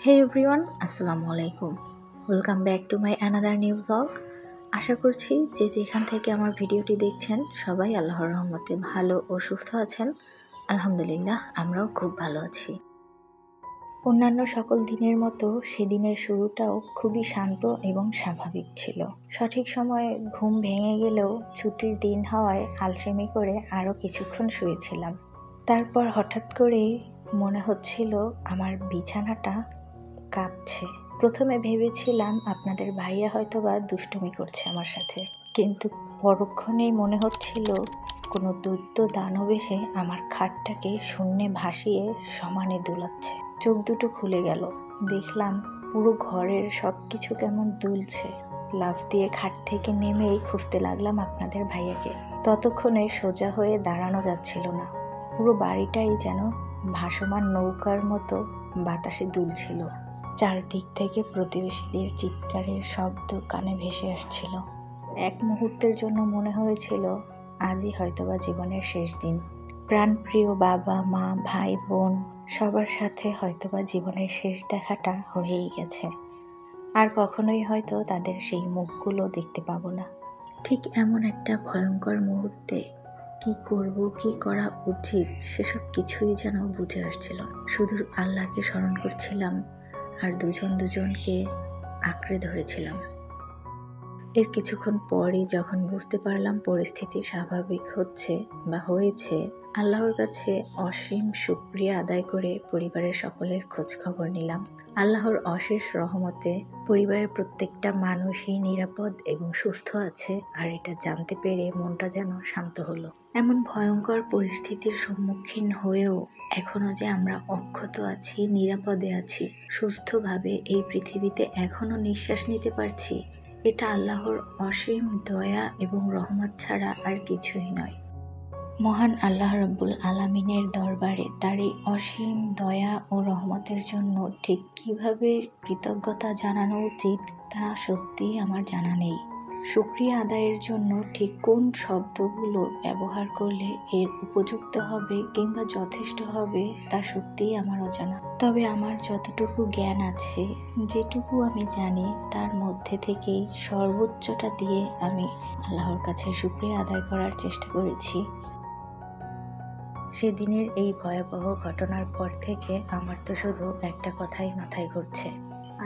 Hey everyone, আসসালামু আলাইকুম। Welcome back to my another new blog. আশা করছি যে যেখান থেকে আমার ভিডিওটি দেখছেন সবাই আল্লাহর রহমতে ভালো ও সুস্থ আছেন। আলহামদুলিল্লাহ, আমরাও খুব ভালো আছি। অন্যান্য সকল দিনের মতো সেদিনের শুরুটাও খুবই শান্ত এবং স্বাভাবিক ছিল। সঠিক সময়ে ঘুম ভেঙে গেলেও ছুটির দিন হওয়ায় আলসেমি করে আরও কিছুক্ষণ শুয়েছিলাম। তারপর হঠাৎ করেই মনে হচ্ছিল আমার বিছানাটা কাঁপছে। প্রথমে ভেবেছিলাম আপনাদের ভাইয়া হয়তোবা দুষ্টুমি করছে আমার সাথে, কিন্তু পরক্ষণেই মনে হচ্ছিল কোনো দৈত্য দানব এসে আমার খাটটাকে শূন্যে ভাসিয়ে সমানে দুলাচ্ছে। চোখ দুটো খুলে গেল, দেখলাম পুরো ঘরের সব কিছু কেমন দুলছে। লাফ দিয়ে খাট থেকে নেমেই খুঁজতে লাগলাম আপনাদের ভাইয়াকে। ততক্ষণে সোজা হয়ে দাঁড়ানো যাচ্ছিল না, পুরো বাড়িটাই যেন ভাসমান নৌকার মতো বাতাসে দুলছিল। চারদিক থেকে প্রতিবেশীদের চিৎকারের শব্দ কানে ভেসে আসছিল। এক মুহূর্তের জন্য মনে হয়েছিল আজই হয়তোবা জীবনের শেষ দিন। প্রাণপ্রিয় বাবা মা ভাই বোন সবার সাথে হয়তোবা জীবনের শেষ দেখাটা হয়েই গেছে। আর কখনোই হয়তো তাদের সেই মুখগুলো দেখতে পাবো না। ঠিক এমন একটা ভয়ঙ্কর মুহূর্তে কি করব, কি করা উচিত সেসব কিছুই যেন বুঝে আসছিল। শুধু আল্লাহকে স্মরণ করছিলাম আর দুজনকে আঁকড়ে ধরেছিলাম। এর কিছুক্ষণ পরই যখন বুঝতে পারলাম পরিস্থিতি স্বাভাবিক হচ্ছে বা হয়েছে, আল্লাহর কাছে অসীম শুকরিয়া আদায় করে পরিবারের সকলের খোঁজ খবর নিলাম। আল্লাহর অশেষ রহমতে পরিবারের প্রত্যেকটা মানুষই নিরাপদ এবং সুস্থ আছে, আর এটা জানতে পেরে মনটা যেন শান্ত হলো। এমন ভয়ঙ্কর পরিস্থিতির সম্মুখীন হয়েও এখনো যে আমরা অক্ষত আছি, নিরাপদে আছি, সুস্থভাবে এই পৃথিবীতে এখনো নিঃশ্বাস নিতে পারছি, এটা আল্লাহর অসীম দয়া এবং রহমত ছাড়া আর কিছুই নয়। মহান আল্লাহ রাব্বুল আলামিনের দরবারে তার এই অসীম দয়া ও রহমতের জন্য ঠিক কিভাবে কৃতজ্ঞতা জানানো উচিত তা সত্যিই আমার জানা নেই। শুকরিয়া আদায়ের জন্য ঠিক কোন শব্দগুলো ব্যবহার করলে এর উপযুক্ত হবে কিংবা যথেষ্ট হবে তা সত্যিই আমার অজানা। তবে আমার যতটুকু জ্ঞান আছে, যেটুকু আমি জানি, তার মধ্যে থেকেই সর্বোচ্চটা দিয়ে আমি আল্লাহর কাছে শুকরিয়া আদায় করার চেষ্টা করেছি। সেদিনের এই ভয়াবহ ঘটনার পর থেকে আমার তো শুধু একটা কথাই মাথায় ঘুরছে,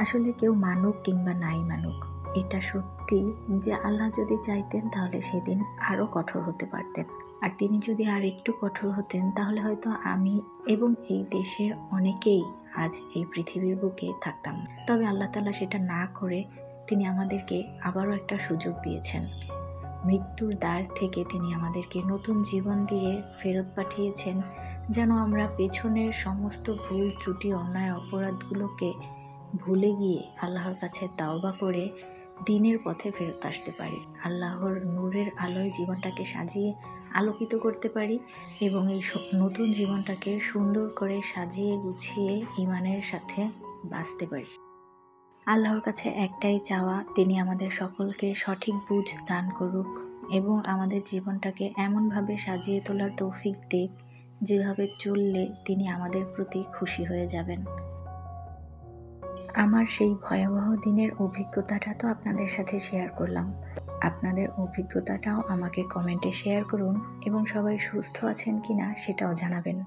আসলে কেউ মানুক কিংবা নাই মানুক, এটা সত্যি যে আল্লাহ যদি চাইতেন তাহলে সেদিন আরও কঠোর হতে পারতেন। আর তিনি যদি আর একটু কঠোর হতেন তাহলে হয়তো আমি এবং এই দেশের অনেকেই আজ এই পৃথিবীর বুকে থাকতাম। তবে আল্লাহ তাআলা সেটা না করে তিনি আমাদেরকে আবারও একটা সুযোগ দিয়েছেন। মৃত্যুর দ্বার থেকে তিনি আমাদেরকে নতুন জীবন দিয়ে ফেরত পাঠিয়েছেন, যেন আমরা পেছনের সমস্ত ভুল ত্রুটি অন্যায় অপরাধগুলোকে ভুলে গিয়ে আল্লাহর কাছে তাওবা করে দিনের পথে ফেরত আসতে পারি, আল্লাহর নূরের আলোয় জীবনটাকে সাজিয়ে আলোকিত করতে পারি এবং এই নতুন জীবনটাকে সুন্দর করে সাজিয়ে গুছিয়ে ঈমানের সাথে বাঁচতে পারি। আল্লাহর কাছে একটাই চাওয়া, তিনি আমাদের সকলকে সঠিক বুঝ দান করুক এবং আমাদের জীবনটাকে এমনভাবে সাজিয়ে তোলার তৌফিক দিক যেভাবে চললে তিনি আমাদের প্রতি খুশি হয়ে যাবেন। আমার সেই ভয়াবহ দিনের অভিজ্ঞতাটা তো আপনাদের সাথে শেয়ার করলাম। আপনাদের অভিজ্ঞতাটাও আমাকে কমেন্টে শেয়ার করুন এবং সবাই সুস্থ আছেন কিনা সেটাও জানাবেন।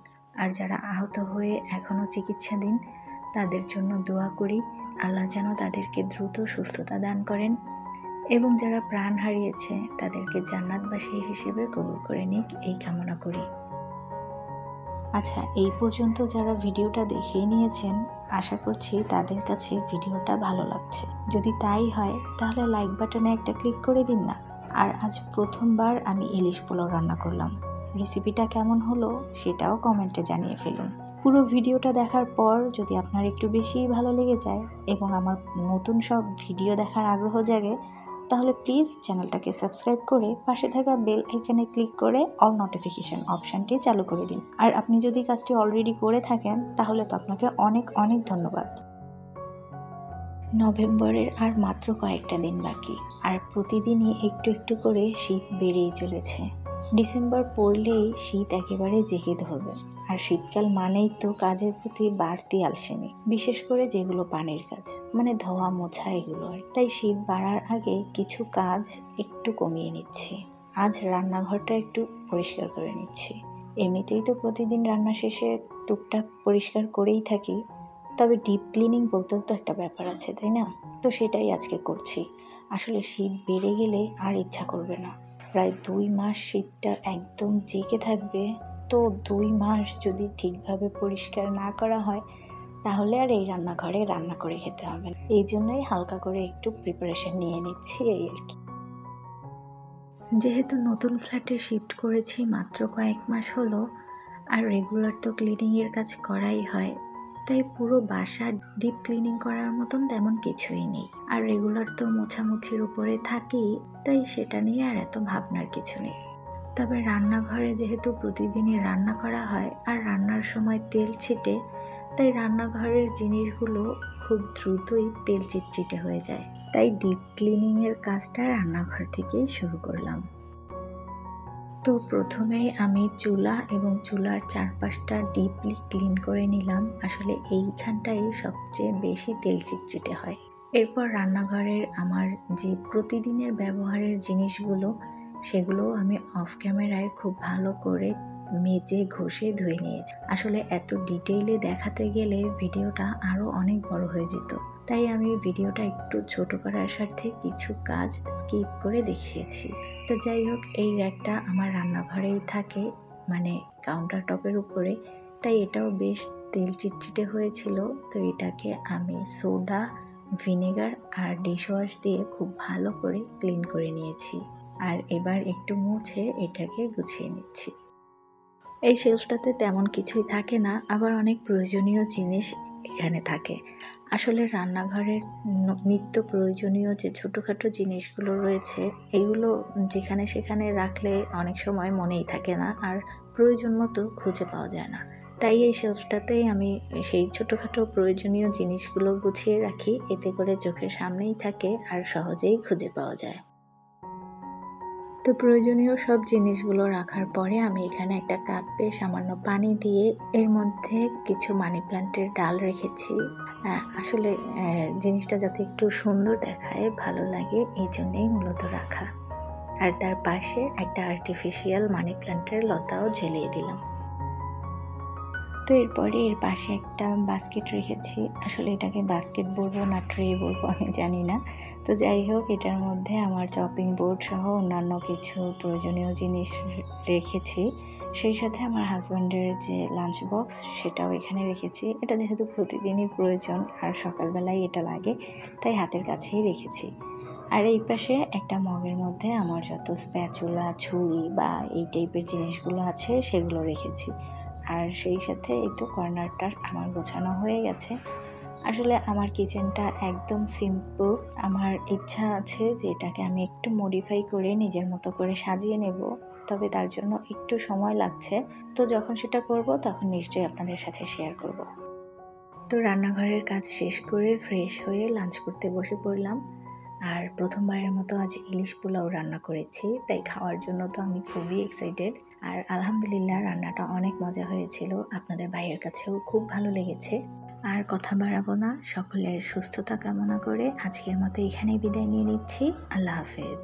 আর যারা আহত হয়ে এখনও চিকিৎসাধীন তাদের জন্য দোয়া করি, আল্লাহ যেন তাদেরকে দ্রুত সুস্থতা দান করেন এবং যারা প্রাণ হারিয়েছে তাদেরকে জান্নাতবাসী হিসেবে কবুল করে নিক, এই কামনা করি। আচ্ছা, এই পর্যন্ত যারা ভিডিওটা দেখেই নিয়েছেন, আশা করছি তাদের কাছে ভিডিওটা ভালো লাগছে। যদি তাই হয় তাহলে লাইক বাটনে একটা ক্লিক করে দিন না। আর আজ প্রথমবার আমি ইলিশ পোলাও রান্না করলাম, রেসিপিটা কেমন হলো সেটাও কমেন্টে জানিয়ে ফেলুন। পুরো ভিডিওটা দেখার পর যদি আপনার একটু বেশিই ভালো লেগে যায় এবং আমার নতুন সব ভিডিও দেখার আগ্রহ জাগে, তাহলে প্লিজ চ্যানেলটাকে সাবস্ক্রাইব করে পাশে থাকা বেল আইকনে ক্লিক করে অল নোটিফিকেশন অপশানটি চালু করে দিন। আর আপনি যদি কাজটি অলরেডি করে থাকেন তাহলে তো আপনাকে অনেক অনেক ধন্যবাদ। নভেম্বরের আর মাত্র কয়েকটা দিন বাকি, আর প্রতিদিনই একটু একটু করে শীত বেড়েই চলেছে। ডিসেম্বর পড়লেই শীত একেবারে জেগে ধরবে, আর শীতকাল মানেই তো কাজের প্রতি বাড়তি আলসেমি, বিশেষ করে যেগুলো পানির কাজ, মানে ধোয়া মোছা এগুলো। তাই শীত বাড়ার আগে কিছু কাজ একটু কমিয়ে নিচ্ছি। আজ রান্নাঘরটা একটু পরিষ্কার করে নিচ্ছি। এমনিতেই তো প্রতিদিন রান্না শেষে টুকটাক পরিষ্কার করেই থাকি, তবে ডিপ ক্লিনিং বলতেও তো একটা ব্যাপার আছে, তাই না? তো সেটাই আজকে করছি। আসলে শীত বেড়ে গেলে আর ইচ্ছা করবে না। প্রায় 2 মাস শীতটা একদম জেঁকে থাকবে। তো 2 মাস যদি ঠিকভাবে পরিষ্কার না করা হয়, তাহলে আর এই রান্নাঘরে রান্না করে খেতে হবে না। এই জন্যই হালকা করে একটু প্রিপারেশন নিয়ে নিচ্ছি, এই আর কি। যেহেতু নতুন ফ্ল্যাটে শিফট করেছি মাত্র কয়েক মাস হলো, আর রেগুলার তো ক্লিনিংয়ের কাজ করাই হয়, তাই পুরো বাসা ডিপ ক্লিনিং করার মতন তেমন কিছুই নেই। আর রেগুলার তো মোছামুছির উপরে থাকি, তাই সেটা নিয়ে আর এত ভাবনার কিছু নেই। তবে রান্নাঘরে যেহেতু প্রতিদিনই রান্না করা হয় আর রান্নার সময় তেল ছিটে, তাই রান্নাঘরের জিনিসগুলো খুব দ্রুতই তেল চিটচিটে হয়ে যায়। তাই ডিপ ক্লিনিংয়ের কাজটা রান্নাঘর থেকেই শুরু করলাম। তো প্রথমেই আমি চুলা এবং চুলার চারপাশটা ডিপলি ক্লিন করে নিলাম। আসলে এইখানটাই সবচেয়ে বেশি তেল চিটচিটে হয়। এরপর রান্নাঘরের আমার যে প্রতিদিনের ব্যবহারের জিনিসগুলো, সেগুলোও আমি অফ ক্যামেরায় খুব ভালো করে মেজে ঘষে ধুয়ে নিয়েছি। আসলে এত ডিটেইলে দেখাতে গেলে ভিডিওটা আরও অনেক বড় হয়ে যেত, তাই আমি ভিডিওটা একটু ছোট করার স্বার্থে কিছু কাজ স্কিপ করে দেখিয়েছি। তো যাই হোক, এই র্যাকটা আমার রান্নাঘরেই থাকে, মানে কাউন্টার টপের উপরে, তাই এটাও বেশ তেল চিটচিটে হয়েছিল। তো এটাকে আমি সোডা, ভিনেগার আর ডিশওয়াশ দিয়ে খুব ভালো করে ক্লিন করে নিয়েছি। আর এবার একটু মুছে এটাকে গুছিয়ে নিচ্ছি। এই শেলফটাতে তেমন কিছুই থাকে না, আবার অনেক প্রয়োজনীয় জিনিস এখানে থাকে। আসলে রান্নাঘরের নিত্য প্রয়োজনীয় যে ছোটোখাটো জিনিসগুলো রয়েছে, এগুলো যেখানে সেখানে রাখলে অনেক সময় মনেই থাকে না, আর প্রয়োজন মতো খুঁজে পাওয়া যায় না। তাই এই শেলফটাতেই আমি সেই ছোটোখাটো প্রয়োজনীয় জিনিসগুলো গুছিয়ে রাখি, এতে করে চোখের সামনেই থাকে আর সহজেই খুঁজে পাওয়া যায়। তো প্রয়োজনীয় সব জিনিসগুলো রাখার পরে আমি এখানে একটা কাপে সামান্য পানি দিয়ে এর মধ্যে কিছু মানি প্ল্যান্টের ডাল রেখেছি। আসলে জিনিসটা যাতে একটু সুন্দর দেখায়, ভালো লাগে, এই জন্যেই মূলত রাখা। আর তার পাশে একটা আর্টিফিশিয়াল মানি প্ল্যান্টের লতাও ঝুলিয়ে দিলাম। তো এরপরে এর পাশে একটা বাস্কেট রেখেছি। আসলে এটাকে বাস্কেট বলবো না ট্রে বলবো আমি জানি না। তো যাই হোক, এটার মধ্যে আমার চপিং বোর্ড সহ অন্যান্য কিছু প্রয়োজনীয় জিনিস রেখেছি। সেই সাথে আমার হাজব্যান্ডের যে লাঞ্চ বক্স, সেটাও এখানে রেখেছি। এটা যেহেতু প্রতিদিনই প্রয়োজন আর সকালবেলায় এটা লাগে, তাই হাতের কাছেই রেখেছি। আর এই পাশে একটা মগের মধ্যে আমার যত স্প্যাচুলা, ছুরি বা এই টাইপের জিনিসগুলো আছে সেগুলো রেখেছি। আর সেই সাথে এই তো কর্নারটা আমার গোছানো হয়ে গেছে। আসলে আমার কিচেনটা একদম সিম্পল। আমার ইচ্ছা আছে যে এটাকে আমি একটু মডিফাই করে নিজের মতো করে সাজিয়ে নেব, তবে তার জন্য একটু সময় লাগছে। তো যখন সেটা করব তখন নিশ্চয়ই আপনাদের সাথে শেয়ার করব। তো রান্নাঘরের কাজ শেষ করে ফ্রেশ হয়ে লাঞ্চ করতে বসে পড়লাম। আর প্রথমবারের মতো আজ ইলিশ পোলাও রান্না করেছি, তাই খাওয়ার জন্য তো আমি খুবই এক্সাইটেড। আর আলহামদুলিল্লাহ, রান্নাটা অনেক মজা হয়েছিল, আপনাদের ভাইয়ের কাছেও খুব ভালো লেগেছে। আর কথা বাড়াবো না, সকলের সুস্থতা কামনা করে আজকের মতো এখানেই বিদায় নিয়ে নিচ্ছি। আল্লাহ হাফেজ।